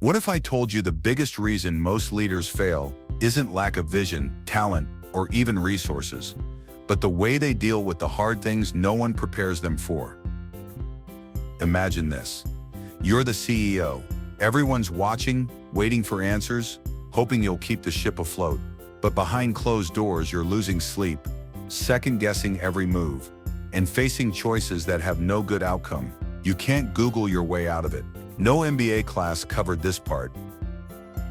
What if I told you the biggest reason most leaders fail isn't lack of vision, talent, or even resources, but the way they deal with the hard things no one prepares them for? Imagine this. You're the CEO. Everyone's watching, waiting for answers, hoping you'll keep the ship afloat. But behind closed doors, you're losing sleep, second-guessing every move, and facing choices that have no good outcome. You can't Google your way out of it. No MBA class covered this part.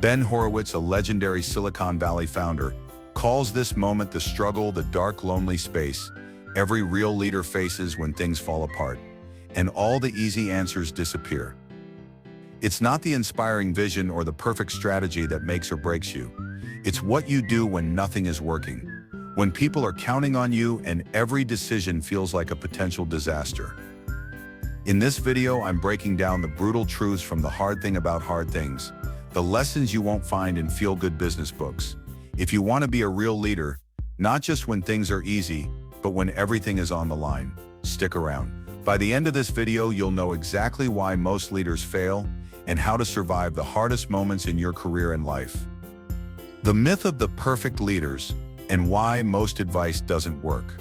Ben Horowitz, a legendary Silicon Valley founder, calls this moment the struggle, the dark, lonely space every real leader faces when things fall apart, and all the easy answers disappear. It's not the inspiring vision or the perfect strategy that makes or breaks you. It's what you do when nothing is working, when people are counting on you and every decision feels like a potential disaster. In this video, I'm breaking down the brutal truths from the hard thing about hard things, the lessons you won't find in feel-good business books. If you want to be a real leader, not just when things are easy, but when everything is on the line, stick around. By the end of this video, you'll know exactly why most leaders fail and how to survive the hardest moments in your career and life. The myth of the perfect leaders and why most advice doesn't work.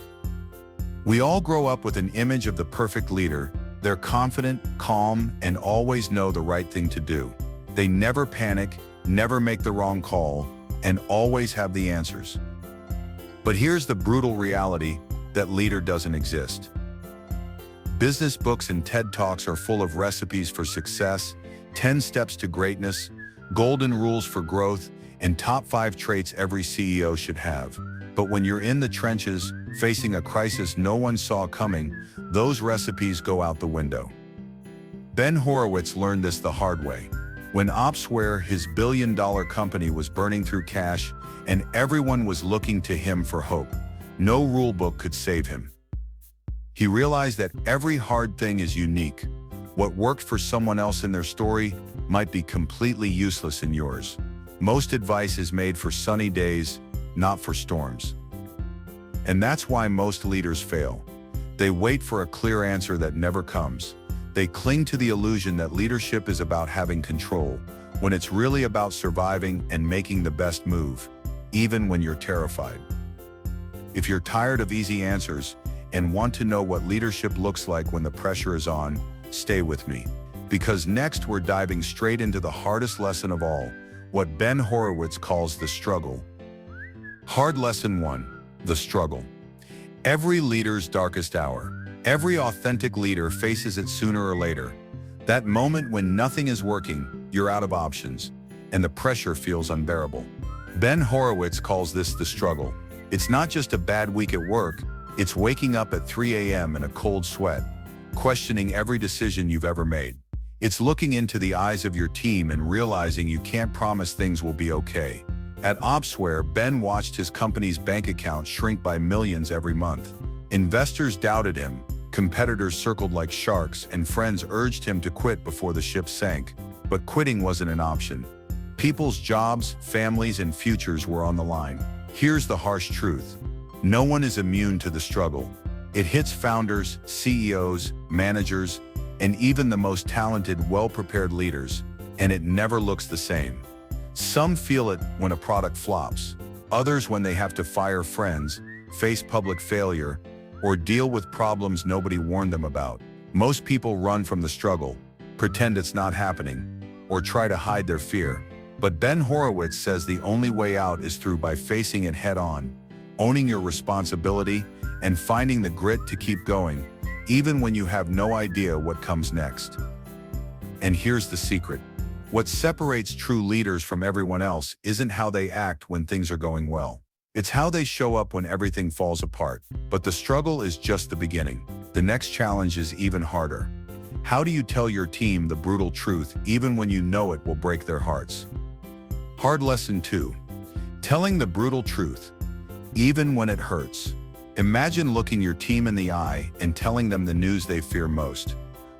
We all grow up with an image of the perfect leader. They're confident, calm, and always know the right thing to do. They never panic, never make the wrong call, and always have the answers. But here's the brutal reality: that leader doesn't exist. Business books and TED Talks are full of recipes for success, 10 steps to greatness, golden rules for growth, and top 5 traits every CEO should have. But when you're in the trenches, facing a crisis no one saw coming, those recipes go out the window. Ben Horowitz learned this the hard way. When Opsware, his billion-dollar company, was burning through cash and everyone was looking to him for hope, no rulebook could save him. He realized that every hard thing is unique. What worked for someone else in their story might be completely useless in yours. Most advice is made for sunny days, not for storms. And that's why most leaders fail. They wait for a clear answer that never comes. They cling to the illusion that leadership is about having control, when it's really about surviving and making the best move, even when you're terrified. If you're tired of easy answers and want to know what leadership looks like when the pressure is on, stay with me. Because next we're diving straight into the hardest lesson of all, what Ben Horowitz calls the struggle. Hard lesson 1, the struggle. Every leader's darkest hour. Every authentic leader faces it sooner or later. That moment when nothing is working, you're out of options, and the pressure feels unbearable. Ben Horowitz calls this the struggle. It's not just a bad week at work, it's waking up at 3 a.m. in a cold sweat, questioning every decision you've ever made. It's looking into the eyes of your team and realizing you can't promise things will be okay. At Opsware, Ben watched his company's bank account shrink by millions every month. Investors doubted him, competitors circled like sharks, and friends urged him to quit before the ship sank. But quitting wasn't an option. People's jobs, families, and futures were on the line. Here's the harsh truth. No one is immune to the struggle. It hits founders, CEOs, managers, and even the most talented, well-prepared leaders, and it never looks the same. Some feel it when a product flops, others when they have to fire friends, face public failure, or deal with problems nobody warned them about. Most people run from the struggle, pretend it's not happening, or try to hide their fear. But Ben Horowitz says the only way out is by facing it head-on, owning your responsibility, and finding the grit to keep going, even when you have no idea what comes next. And here's the secret. What separates true leaders from everyone else isn't how they act when things are going well. It's how they show up when everything falls apart. But the struggle is just the beginning. The next challenge is even harder. How do you tell your team the brutal truth even when you know it will break their hearts? Hard lesson 2. Telling the brutal truth, even when it hurts. Imagine looking your team in the eye and telling them the news they fear most.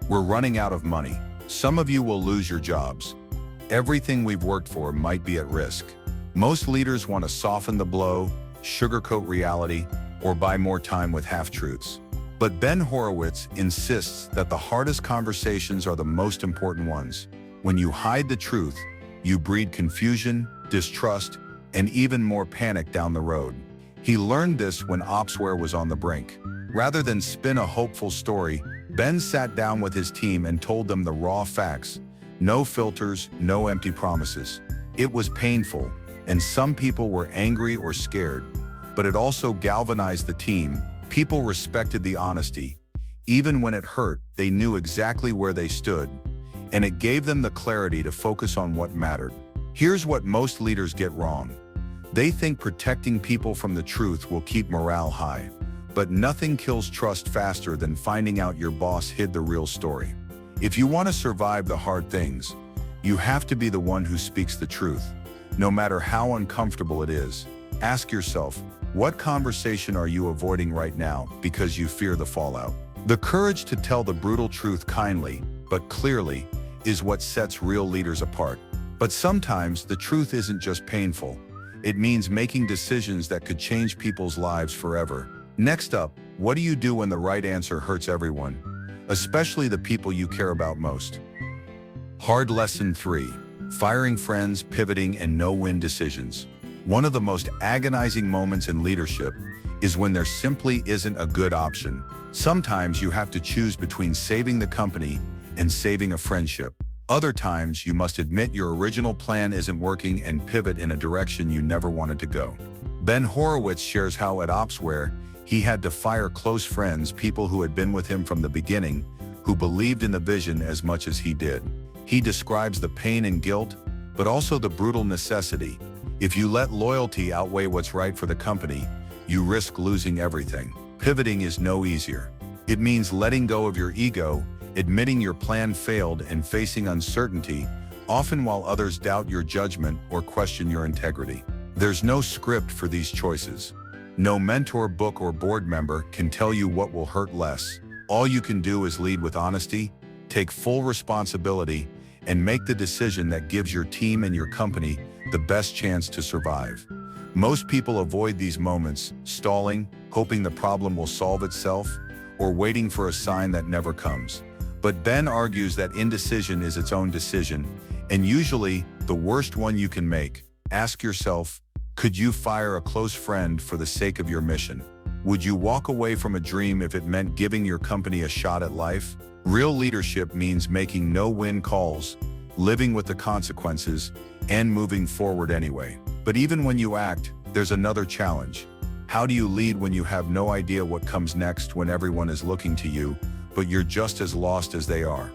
We're running out of money. Some of you will lose your jobs. Everything we've worked for might be at risk. Most leaders want to soften the blow, sugarcoat reality, or buy more time with half-truths. But Ben Horowitz insists that the hardest conversations are the most important ones. When you hide the truth, you breed confusion, distrust, and even more panic down the road. He learned this when Opsware was on the brink. Rather than spin a hopeful story, Ben sat down with his team and told them the raw facts. No filters, no empty promises. It was painful, and some people were angry or scared, but it also galvanized the team. People respected the honesty. Even when it hurt, they knew exactly where they stood, and it gave them the clarity to focus on what mattered. Here's what most leaders get wrong. They think protecting people from the truth will keep morale high, but nothing kills trust faster than finding out your boss hid the real story. If you want to survive the hard things, you have to be the one who speaks the truth. No matter how uncomfortable it is, ask yourself, what conversation are you avoiding right now because you fear the fallout? The courage to tell the brutal truth kindly, but clearly, is what sets real leaders apart. But sometimes the truth isn't just painful. It means making decisions that could change people's lives forever. Next up, what do you do when the right answer hurts everyone, especially the people you care about most? Hard lesson 3. Firing friends, pivoting, and no-win decisions. One of the most agonizing moments in leadership is when there simply isn't a good option. Sometimes you have to choose between saving the company and saving a friendship. Other times you must admit your original plan isn't working and pivot in a direction you never wanted to go. Ben Horowitz shares how at Opsware, he had to fire close friends, people who had been with him from the beginning, who believed in the vision as much as he did. He describes the pain and guilt, but also the brutal necessity. If you let loyalty outweigh what's right for the company, you risk losing everything. Pivoting is no easier. It means letting go of your ego, admitting your plan failed, and facing uncertainty, often while others doubt your judgment or question your integrity. There's no script for these choices. No mentor, book, or board member can tell you what will hurt less. All you can do is lead with honesty, take full responsibility, and make the decision that gives your team and your company the best chance to survive. Most people avoid these moments, stalling, hoping the problem will solve itself, or waiting for a sign that never comes. But Ben argues that indecision is its own decision, and usually the worst one you can make. Ask yourself, could you fire a close friend for the sake of your mission? Would you walk away from a dream if it meant giving your company a shot at life? Real leadership means making no-win calls, living with the consequences, and moving forward anyway. But even when you act, there's another challenge. How do you lead when you have no idea what comes next, when everyone is looking to you, but you're just as lost as they are?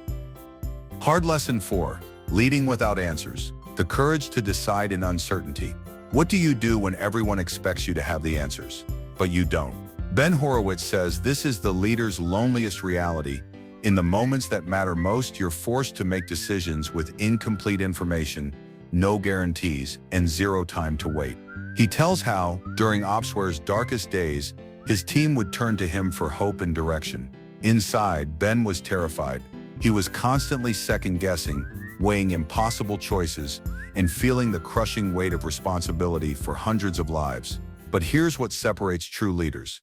Hard lesson 4. Leading without answers. The courage to decide in uncertainty. What do you do when everyone expects you to have the answers, but you don't? Ben Horowitz says this is the leader's loneliest reality. In the moments that matter most, you're forced to make decisions with incomplete information, no guarantees, and zero time to wait. He tells how, during Opsware's darkest days, his team would turn to him for hope and direction. Inside, Ben was terrified. He was constantly second-guessing, weighing impossible choices, and feeling the crushing weight of responsibility for hundreds of lives. But here's what separates true leaders.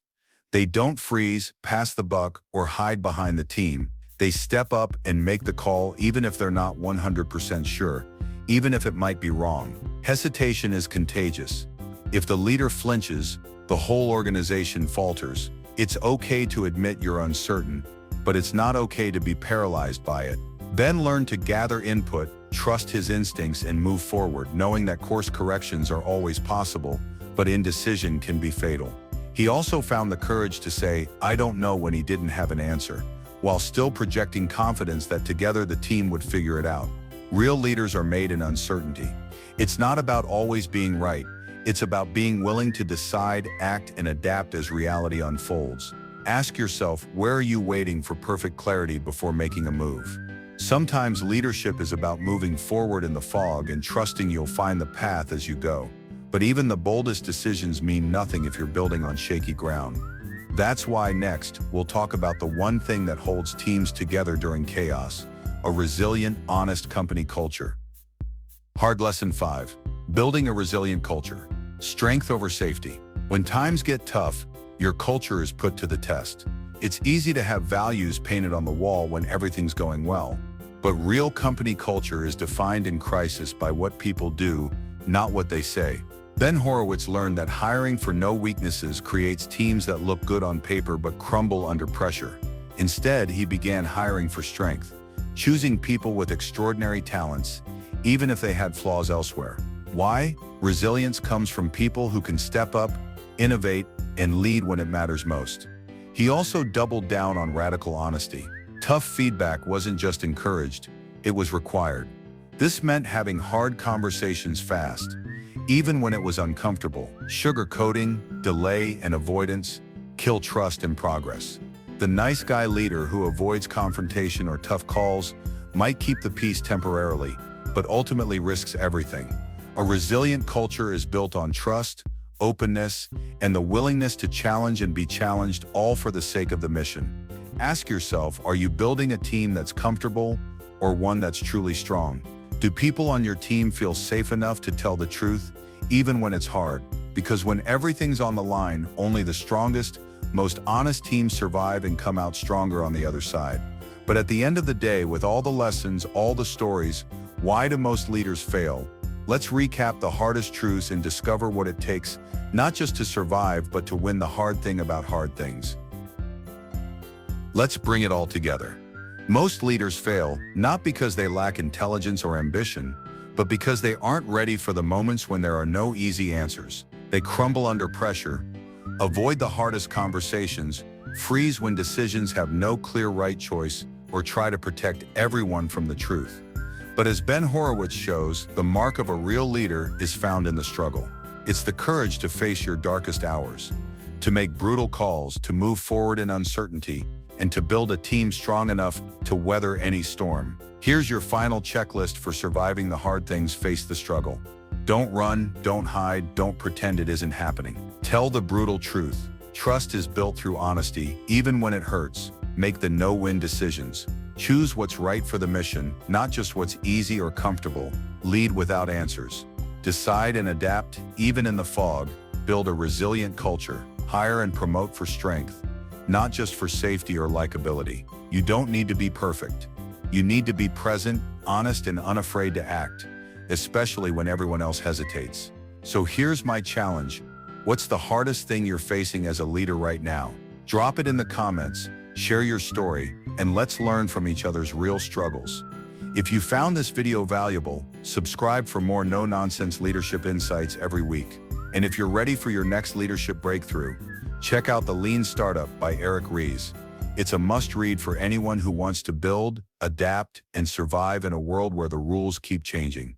They don't freeze, pass the buck, or hide behind the team. They step up and make the call even if they're not 100% sure, even if it might be wrong. Hesitation is contagious. If the leader flinches, the whole organization falters. It's okay to admit you're uncertain, but it's not okay to be paralyzed by it. Ben learned to gather input, trust his instincts, and move forward, knowing that course corrections are always possible, but indecision can be fatal. He also found the courage to say, "I don't know," when he didn't have an answer, while still projecting confidence that together the team would figure it out. Real leaders are made in uncertainty. It's not about always being right. It's about being willing to decide, act, and adapt as reality unfolds. Ask yourself, where are you waiting for perfect clarity before making a move? Sometimes leadership is about moving forward in the fog and trusting you'll find the path as you go. But even the boldest decisions mean nothing if you're building on shaky ground. That's why next, we'll talk about the one thing that holds teams together during chaos: a resilient, honest company culture. Hard lesson 5. Building a resilient culture. Strength over safety. When times get tough, your culture is put to the test. It's easy to have values painted on the wall when everything's going well. But real company culture is defined in crisis by what people do, not what they say. Ben Horowitz learned that hiring for no weaknesses creates teams that look good on paper but crumble under pressure. Instead, he began hiring for strength, choosing people with extraordinary talents, even if they had flaws elsewhere. Why? Resilience comes from people who can step up, innovate, and lead when it matters most. He also doubled down on radical honesty. Tough feedback wasn't just encouraged, it was required. This meant having hard conversations fast, even when it was uncomfortable. Sugarcoating, delay, and avoidance kill trust and progress. The nice guy leader who avoids confrontation or tough calls might keep the peace temporarily, but ultimately risks everything. A resilient culture is built on trust, openness, and the willingness to challenge and be challenged, all for the sake of the mission. Ask yourself, are you building a team that's comfortable or one that's truly strong? Do people on your team feel safe enough to tell the truth, even when it's hard? Because when everything's on the line, only the strongest, most honest teams survive and come out stronger on the other side. But at the end of the day, with all the lessons, all the stories, why do most leaders fail? Let's recap the hardest truths and discover what it takes, not just to survive, but to win the hard thing about hard things. Let's bring it all together. Most leaders fail, not because they lack intelligence or ambition, but because they aren't ready for the moments when there are no easy answers. They crumble under pressure, avoid the hardest conversations, freeze when decisions have no clear right choice, or try to protect everyone from the truth. But as Ben Horowitz shows, the mark of a real leader is found in the struggle. It's the courage to face your darkest hours, to make brutal calls, to move forward in uncertainty, and to build a team strong enough to weather any storm. Here's your final checklist for surviving the hard things. Face the struggle. Don't run, don't hide, don't pretend it isn't happening. Tell the brutal truth. Trust is built through honesty, even when it hurts. Make the no-win decisions. Choose what's right for the mission, not just what's easy or comfortable. Lead without answers. Decide and adapt, even in the fog. Build a resilient culture. Hire and promote for strength, not just for safety or likability. You don't need to be perfect. You need to be present, honest, and unafraid to act, especially when everyone else hesitates. So here's my challenge. What's the hardest thing you're facing as a leader right now? Drop it in the comments, share your story, and let's learn from each other's real struggles. If you found this video valuable, subscribe for more no-nonsense leadership insights every week. And if you're ready for your next leadership breakthrough, check out The Lean Startup by Eric Ries. It's a must-read for anyone who wants to build, adapt, and survive in a world where the rules keep changing.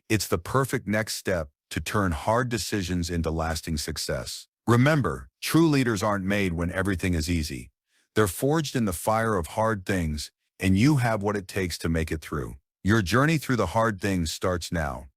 It's the perfect next step to turn hard decisions into lasting success. Remember, true leaders aren't made when everything is easy. They're forged in the fire of hard things, and you have what it takes to make it through. Your journey through the hard things starts now.